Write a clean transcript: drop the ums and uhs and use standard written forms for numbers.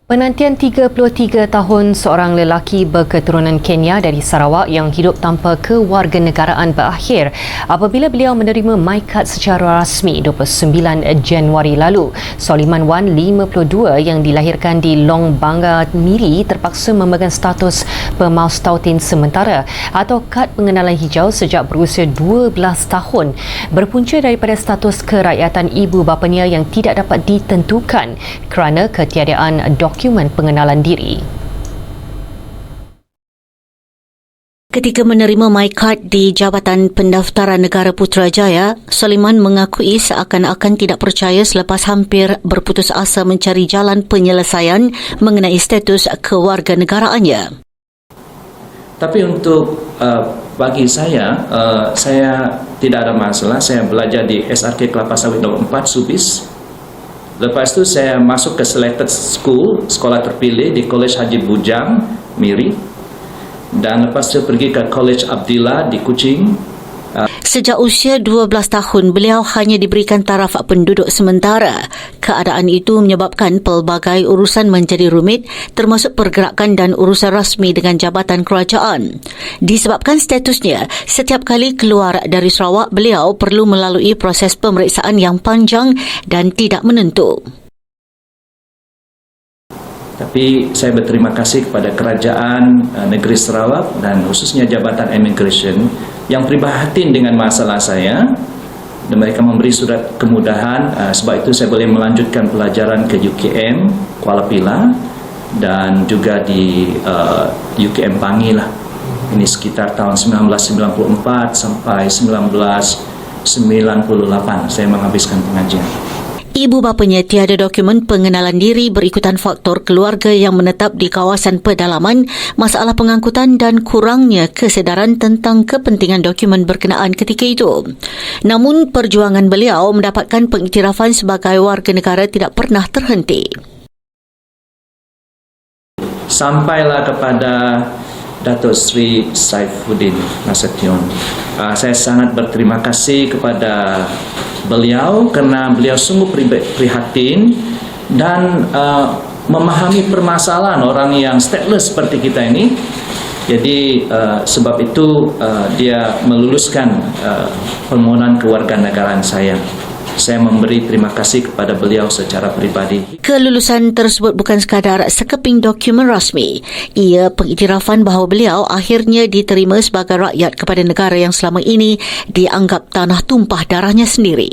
Penantian 33 tahun seorang lelaki berketurunan Kenya dari Sarawak yang hidup tanpa kewarganegaraan berakhir apabila beliau menerima My Card secara rasmi 29 Januari lalu. Soliman Wan, 52, yang dilahirkan di Long Banga Miri terpaksa memegang status pemaustautin sementara atau kad pengenalan hijau sejak berusia 12 tahun berpunca daripada status kerakyatan ibu bapanya yang tidak dapat ditentukan kerana ketiadaan dokumen pengenalan diri. Ketika menerima My Card di Jabatan Pendaftaran Negara Putrajaya, Soliman mengakui seakan-akan tidak percaya selepas hampir berputus asa mencari jalan penyelesaian mengenai status kewarganegaraannya. Tapi untuk bagi saya tidak ada masalah. Saya belajar di SRK Kelapa Sawit No. 4 Subis. Lepas itu saya masuk ke selected school, sekolah terpilih di College Haji Bujang, Miri. Dan lepas itu pergi ke College Abdillah di Kuching. Sejak usia 12 tahun, beliau hanya diberikan taraf penduduk sementara. Keadaan itu menyebabkan pelbagai urusan menjadi rumit, termasuk pergerakan dan urusan rasmi dengan jabatan kerajaan. Disebabkan statusnya, setiap kali keluar dari Sarawak, beliau perlu melalui proses pemeriksaan yang panjang dan tidak menentu. Tapi saya berterima kasih kepada kerajaan negeri Sarawak dan khususnya Jabatan Immigration yang prihatin dengan masalah saya, dan mereka memberi surat kemudahan. Sebab itu saya boleh melanjutkan pelajaran ke UKM Kuala Pilah dan juga di UKM Bangi lah. Ini sekitar tahun 1994 sampai 1998 saya menghabiskan pengajian. Ibu bapanya tiada dokumen pengenalan diri berikutan faktor keluarga yang menetap di kawasan pedalaman, masalah pengangkutan dan kurangnya kesedaran tentang kepentingan dokumen berkenaan ketika itu. Namun, perjuangan beliau mendapatkan pengiktirafan sebagai warga negara tidak pernah terhenti. Sampailah kepada Datuk Seri Saifuddin Nasution. Saya sangat berterima kasih kepada beliau kerana beliau sungguh prihatin dan memahami permasalahan orang yang stateless seperti kita ini. Jadi sebab itu dia meluluskan permohonan kewarganegaraan saya. Saya memberi terima kasih kepada beliau secara peribadi. Kelulusan tersebut bukan sekadar sekeping dokumen rasmi. Ia pengiktirafan bahawa beliau akhirnya diterima sebagai rakyat kepada negara yang selama ini dianggap tanah tumpah darahnya sendiri.